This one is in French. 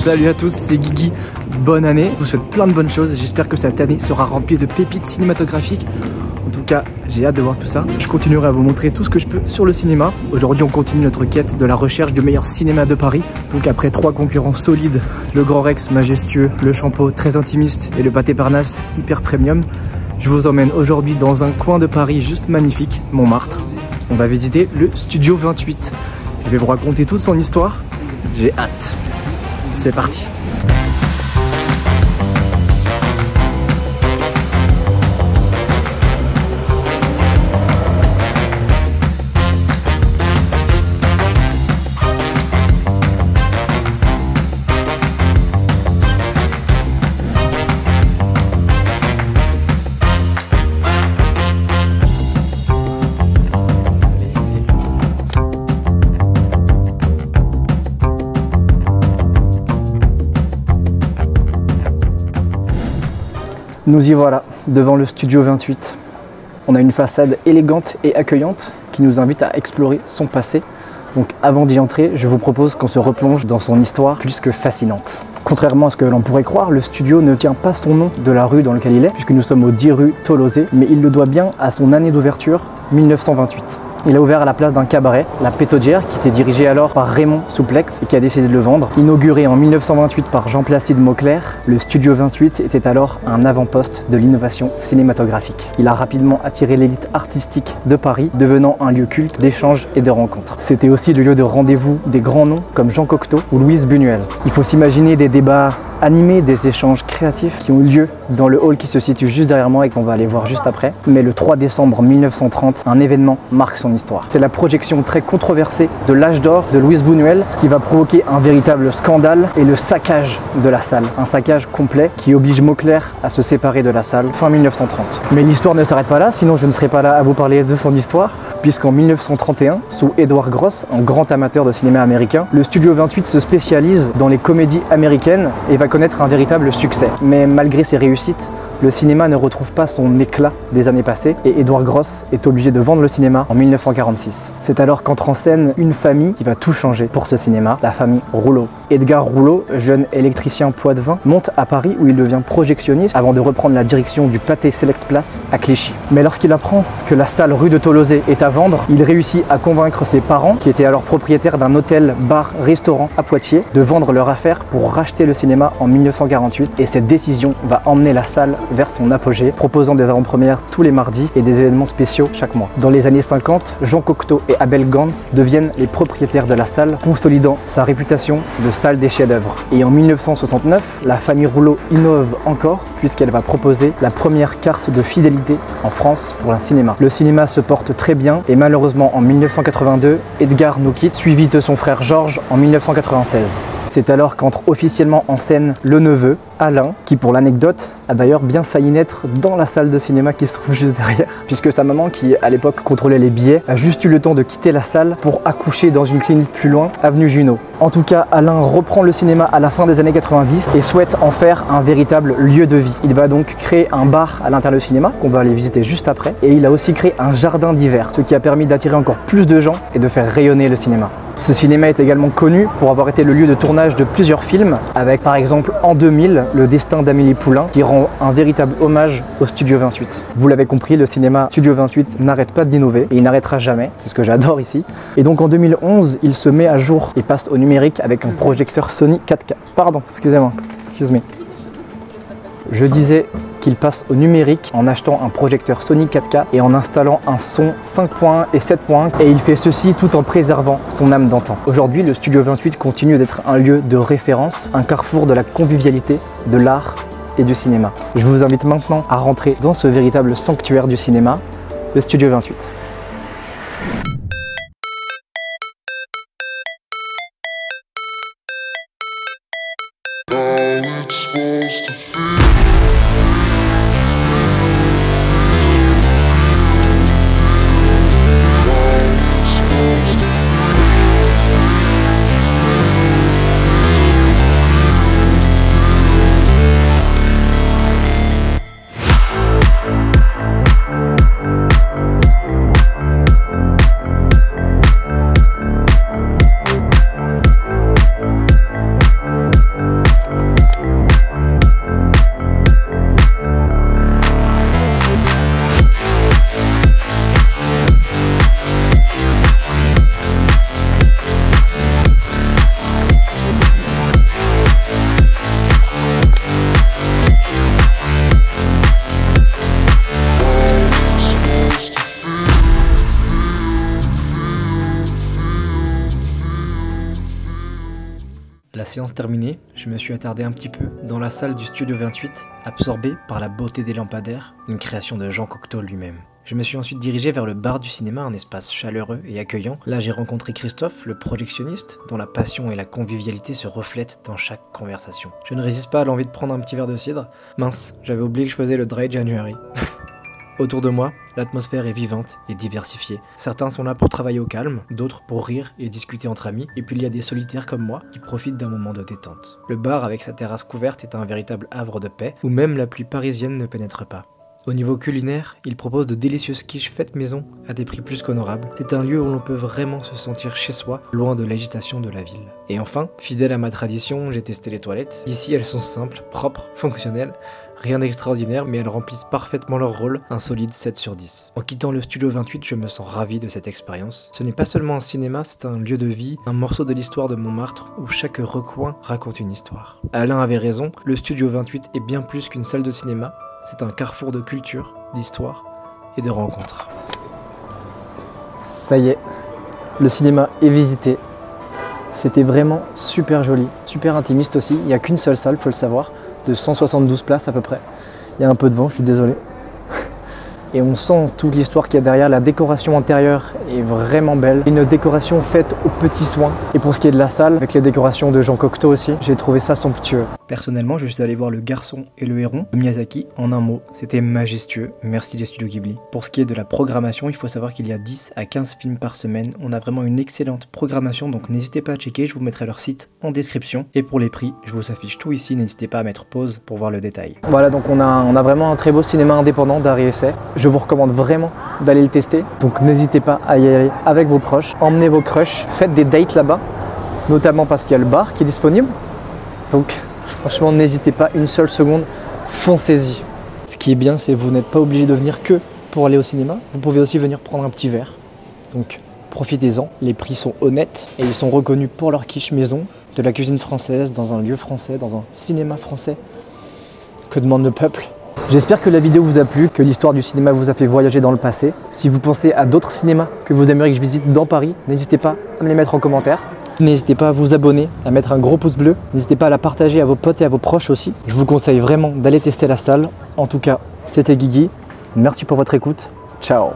Salut à tous, c'est Guigui, bonne année. Je vous souhaite plein de bonnes choses et j'espère que cette année sera remplie de pépites cinématographiques. En tout cas, j'ai hâte de voir tout ça. Je continuerai à vous montrer tout ce que je peux sur le cinéma. Aujourd'hui, on continue notre quête de la recherche du meilleur cinéma de Paris. Donc après 3 concurrents solides, le Grand Rex majestueux, le Champeau très intimiste et le Pâté Parnasse hyper premium, je vous emmène aujourd'hui dans un coin de Paris juste magnifique, Montmartre. On va visiter le Studio 28. Je vais vous raconter toute son histoire. J'ai hâte. C'est parti. Nous y voilà, devant le Studio 28. On a une façade élégante et accueillante qui nous invite à explorer son passé. Donc avant d'y entrer, je vous propose qu'on se replonge dans son histoire plus que fascinante. Contrairement à ce que l'on pourrait croire, le studio ne tient pas son nom de la rue dans laquelle il est, puisque nous sommes au 10 rue Tolosé, mais il le doit bien à son année d'ouverture, 1928. Il a ouvert à la place d'un cabaret, la Pétaudière, qui était dirigé alors par Raymond Souplex et qui a décidé de le vendre. Inauguré en 1928 par Jean-Placide Mauclerc, le Studio 28 était alors un avant-poste de l'innovation cinématographique. Il a rapidement attiré l'élite artistique de Paris, devenant un lieu culte d'échanges et de rencontres. C'était aussi le lieu de rendez-vous des grands noms comme Jean Cocteau ou Louise Buñuel. Il faut s'imaginer des débats animés, des échanges créatifs qui ont eu lieu dans le hall qui se situe juste derrière moi et qu'on va aller voir juste après. Mais le 3 décembre 1930, un événement marque son histoire. C'est la projection très controversée de l'âge d'or de Louise Buñuel qui va provoquer un véritable scandale et le saccage de la salle. Un saccage complet qui oblige Mauclerc à se séparer de la salle fin 1930. Mais l'histoire ne s'arrête pas là, sinon je ne serai pas là à vous parler de son histoire, puisqu'en 1931, sous Edward Gross, un grand amateur de cinéma américain, le Studio 28 se spécialise dans les comédies américaines et va connaître un véritable succès. Mais malgré ses réussites, le cinéma ne retrouve pas son éclat des années passées et Edward Gross est obligé de vendre le cinéma en 1946. C'est alors qu'entre en scène une famille qui va tout changer pour ce cinéma, la famille Rouleau. Edgar Rouleau, jeune électricien poitevin, monte à Paris où il devient projectionniste avant de reprendre la direction du Pathé Select Place à Clichy. Mais lorsqu'il apprend que la salle rue de Tolosé est à vendre, il réussit à convaincre ses parents, qui étaient alors propriétaires d'un hôtel, bar, restaurant à Poitiers, de vendre leur affaire pour racheter le cinéma en 1948. Et cette décision va emmener la salle vers son apogée, proposant des avant-premières tous les mardis et des événements spéciaux chaque mois. Dans les années 50, Jean Cocteau et Abel Gance deviennent les propriétaires de la salle, consolidant sa réputation de salle des chefs-d'œuvre. Et en 1969, la famille Rouleau innove encore puisqu'elle va proposer la première carte de fidélité en France pour un cinéma. Le cinéma se porte très bien et malheureusement en 1982, Edgar nous quitte, suivi de son frère Georges en 1996. C'est alors qu'entre officiellement en scène le neveu, Alain, qui pour l'anecdote a d'ailleurs bien failli naître dans la salle de cinéma qui se trouve juste derrière, puisque sa maman, qui à l'époque contrôlait les billets, a juste eu le temps de quitter la salle pour accoucher dans une clinique plus loin, avenue Junot. En tout cas, Alain reprend le cinéma à la fin des années 90 et souhaite en faire un véritable lieu de vie. Il va donc créer un bar à l'intérieur du cinéma, qu'on va aller visiter juste après, et il a aussi créé un jardin d'hiver, ce qui a permis d'attirer encore plus de gens et de faire rayonner le cinéma. Ce cinéma est également connu pour avoir été le lieu de tournage de plusieurs films, avec par exemple en 2000, Le destin d'Amélie Poulain, qui rend un véritable hommage au Studio 28. Vous l'avez compris, le cinéma Studio 28 n'arrête pas d'innover et il n'arrêtera jamais, c'est ce que j'adore ici. Et donc en 2011, il se met à jour et passe au numérique avec un projecteur Sony 4K. Pardon, excusez-moi, excuse me. Je disais qu'il passe au numérique en achetant un projecteur Sony 4K et en installant un son 5.1 et 7.1 et il fait ceci tout en préservant son âme d'antan. Aujourd'hui, le Studio 28 continue d'être un lieu de référence, un carrefour de la convivialité, de l'art et du cinéma. Je vous invite maintenant à rentrer dans ce véritable sanctuaire du cinéma, le Studio 28. La séance terminée, je me suis attardé un petit peu dans la salle du Studio 28, absorbé par la beauté des lampadaires, une création de Jean Cocteau lui-même. Je me suis ensuite dirigé vers le bar du cinéma, un espace chaleureux et accueillant. Là, j'ai rencontré Christophe, le projectionniste, dont la passion et la convivialité se reflètent dans chaque conversation. Je ne résiste pas à l'envie de prendre un petit verre de cidre. Mince, j'avais oublié que je faisais le Dry January. Autour de moi, l'atmosphère est vivante et diversifiée. Certains sont là pour travailler au calme, d'autres pour rire et discuter entre amis, et puis il y a des solitaires comme moi qui profitent d'un moment de détente. Le bar avec sa terrasse couverte est un véritable havre de paix, où même la pluie parisienne ne pénètre pas. Au niveau culinaire, il propose de délicieuses quiches faites maison à des prix plus qu'honorables. C'est un lieu où l'on peut vraiment se sentir chez soi, loin de l'agitation de la ville. Et enfin, fidèle à ma tradition, j'ai testé les toilettes. Ici, elles sont simples, propres, fonctionnelles. Rien d'extraordinaire, mais elles remplissent parfaitement leur rôle, un solide 7 sur 10. En quittant le Studio 28, je me sens ravi de cette expérience. Ce n'est pas seulement un cinéma, c'est un lieu de vie, un morceau de l'histoire de Montmartre, où chaque recoin raconte une histoire. Alain avait raison, le Studio 28 est bien plus qu'une salle de cinéma, c'est un carrefour de culture, d'histoire et de rencontres. Ça y est, le cinéma est visité. C'était vraiment super joli, super intimiste aussi. Il n'y a qu'une seule salle, faut le savoir, de 172 places à peu près. Il y a un peu de vent, je suis désolé. Et on sent toute l'histoire qu'il y a derrière. La décoration intérieure est vraiment belle. Une décoration faite aux petits soins. Et pour ce qui est de la salle, avec les décorations de Jean Cocteau aussi, j'ai trouvé ça somptueux. Personnellement, je suis allé voir Le Garçon et le Héron de Miyazaki. En un mot, c'était majestueux. Merci les studios Ghibli. Pour ce qui est de la programmation, il faut savoir qu'il y a 10 à 15 films par semaine. On a vraiment une excellente programmation, donc n'hésitez pas à checker. Je vous mettrai leur site en description. Et pour les prix, je vous affiche tout ici. N'hésitez pas à mettre pause pour voir le détail. Voilà, donc on a vraiment un très beau cinéma indépendant d'art et essai. Je vous recommande vraiment d'aller le tester. Donc n'hésitez pas à y aller avec vos proches. Emmenez vos crushs. Faites des dates là-bas. Notamment parce qu'il y a le bar qui est disponible. Donc franchement, n'hésitez pas une seule seconde, foncez-y. Ce qui est bien, c'est que vous n'êtes pas obligé de venir que pour aller au cinéma. Vous pouvez aussi venir prendre un petit verre. Donc profitez-en. Les prix sont honnêtes et ils sont reconnus pour leur quiche maison, de la cuisine française, dans un lieu français, dans un cinéma français. Que demande le peuple? J'espère que la vidéo vous a plu, que l'histoire du cinéma vous a fait voyager dans le passé. Si vous pensez à d'autres cinémas que vous aimeriez que je visite dans Paris, n'hésitez pas à me les mettre en commentaire. N'hésitez pas à vous abonner, à mettre un gros pouce bleu. N'hésitez pas à la partager à vos potes et à vos proches aussi. Je vous conseille vraiment d'aller tester la salle. En tout cas, c'était Guigui. Merci pour votre écoute. Ciao.